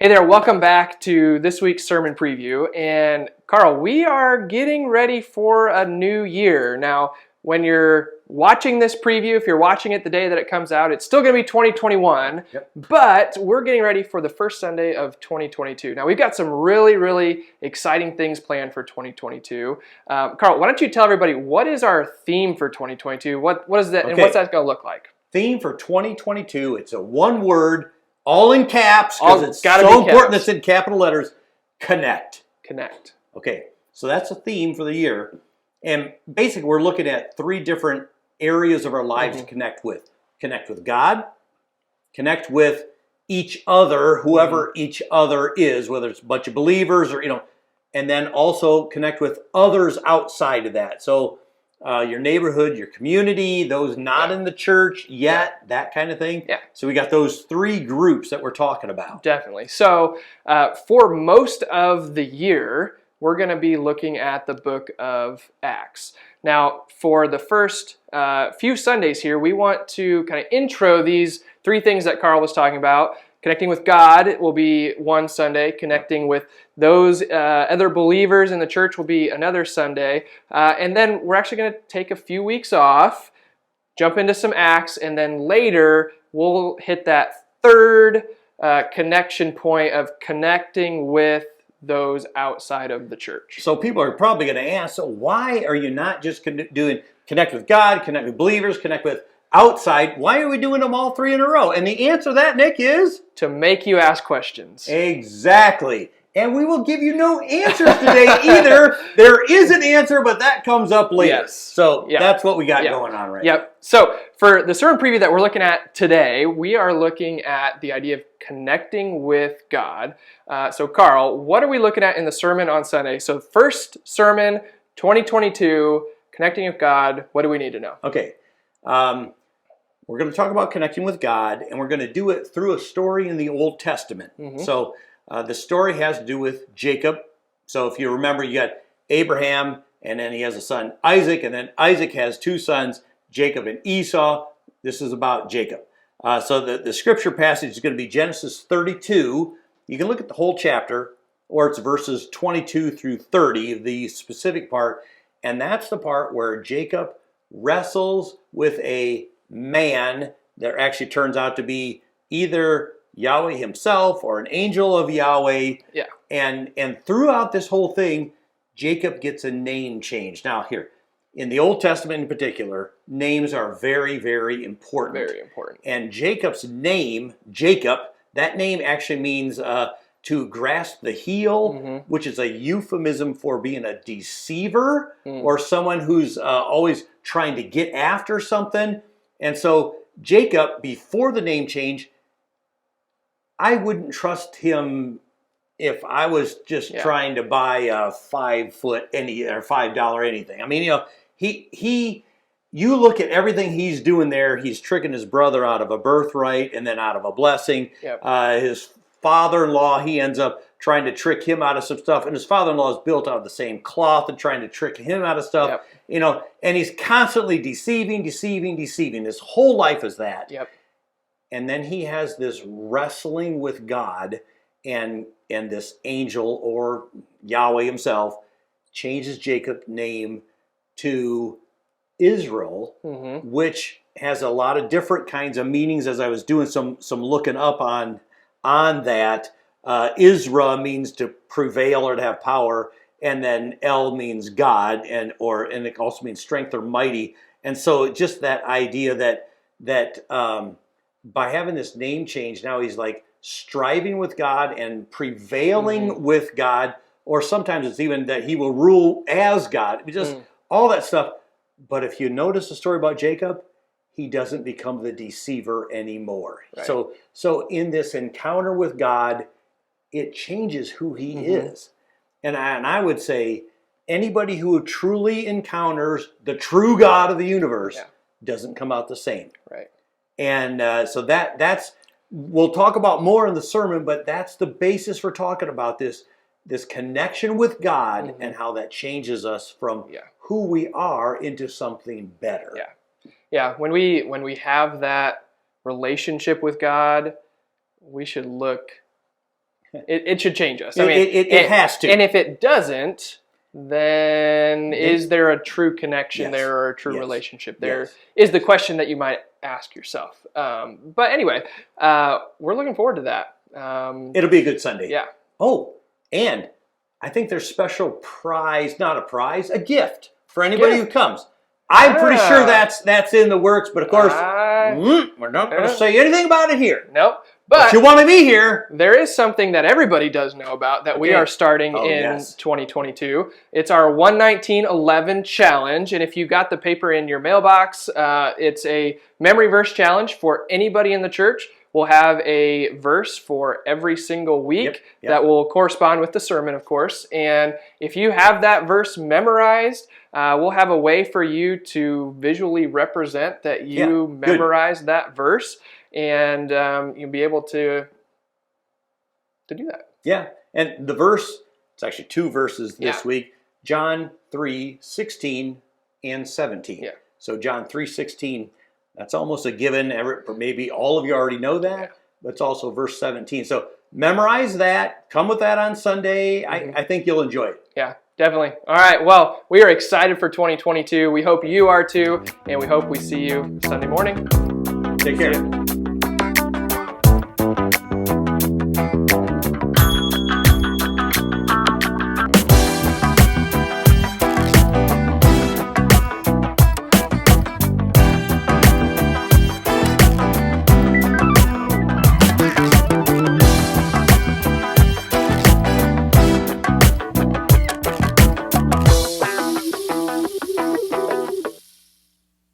Hey there, welcome back to this week's sermon preview. And Carl, we are getting ready for a new year. Now, when you're watching this preview, if you're watching it the day that it comes out, it's still going to be 2021, but we're getting ready for the first Sunday of 2022. Now, we've got some really exciting things planned for 2022. Carl, why don't you tell everybody, what is our theme for 2022? What is that, and what's that going to look like? Theme for 2022, it's a one word, all in caps, because it's so important it's in capital letters. Connect. Connect. Okay, so that's a theme for the year. And basically, we're looking at three different areas of our lives to connect with. Connect with God, connect with each other, whoever each other is, whether it's a bunch of believers or, and then also connect with others outside of that. So your neighborhood, your community, those not in the church yet, that kind of thing. Yeah. So we got those three groups that we're talking about. Definitely. So for most of the year, we're going to be looking at the book of Acts. Now, for the first few Sundays here, we want to kind of intro these three things that Carl was talking about. Connecting with God will be one Sunday. Connecting with those other believers in the church will be another Sunday. And then we're actually going to take a few weeks off, jump into some Acts, and then later we'll hit that third connection point of connecting with those outside of the church. So people are probably going to ask, so why are you not just doing connect with God, connect with believers, connect with outside? Why are we doing them all three in a row? And the answer to that, Nick, is to make you ask questions. Exactly. And we will give you no answers today either. There is an answer, but that comes up later. Yes. So that's what we got going on right now. So for the sermon preview that we're looking at today, we are looking at the idea of connecting with God. So Carl, what are we looking at in the sermon on Sunday? So first sermon, 2022, connecting with God. What do we need to know? Okay. We're going to talk about connecting with God, and we're going to do it through a story in the Old Testament. So the story has to do with Jacob. So if you remember, you got Abraham, and then he has a son, Isaac, and then Isaac has two sons, Jacob and Esau. This is about Jacob. So the scripture passage is going to be Genesis 32. You can look at the whole chapter, or it's verses 22 through 30, the specific part, and that's the part where Jacob wrestles with a man that actually turns out to be either Yahweh himself or an angel of Yahweh. Yeah. And throughout this whole thing, Jacob gets a name change. Now here, in the Old Testament in particular, names are very important. Very important. And Jacob's name, Jacob, that name actually means to grasp the heel, which is a euphemism for being a deceiver or someone who's always trying to get after something. And so Jacob, before the name change, I wouldn't trust him if I was just trying to buy a $5 anything. I mean, you look at everything he's doing there. He's tricking his brother out of a birthright and then out of a blessing. His father-in-law, he ends up trying to trick him out of some stuff, and his father-in-law is built out of the same cloth and trying to trick him out of stuff. And he's constantly deceiving. His whole life is that. And then he has this wrestling with God, and this angel or Yahweh himself changes Jacob's name to Israel, which has a lot of different kinds of meanings. As I was doing some looking up on that, Isra means to prevail or to have power, and then El means God, and it also means strength or mighty. And so just that idea that by having this name change, now he's like striving with God and prevailing with God, or sometimes it's even that he will rule as God. Just all that stuff. But if you notice the story about Jacob, he doesn't become the deceiver anymore. Right. So in this encounter with God, it changes who he is. And I would say anybody who truly encounters the true God of the universe doesn't come out the same. Right. And so that's, we'll talk about more in the sermon, but that's the basis for talking about this connection with God and how that changes us from who we are into something better. Yeah, when we have that relationship with God, we should look it should change us. It has to. And if it doesn't, then is there a true connection there or a true relationship there? Is the question that you might ask yourself. But anyway, we're looking forward to that. It'll be a good Sunday. Yeah. Oh, and I think there's special prize, not a prize, a gift for anybody who comes. I'm pretty sure that's in the works, but of course, we're not going to say anything about it here. Nope. But you want to be here. There is something that everybody does know about that we are starting in 2022. It's our 119:11 challenge. And if you got the paper in your mailbox, it's a memory verse challenge for anybody in the church. We'll have a verse for every single week that will correspond with the sermon, of course. And if you have that verse memorized, we'll have a way for you to visually represent that you memorized that verse. And you'll be able to do that. Yeah, and the verse, it's actually 2 verses this week, John 3:16 and 17. Yeah. So John 3:16, that's almost a given. Maybe all of you already know that, but it's also verse 17. So memorize that. Come with that on Sunday. I think you'll enjoy it. Yeah, definitely. All right, well, we are excited for 2022. We hope you are too, and we hope we see you Sunday morning. Take care.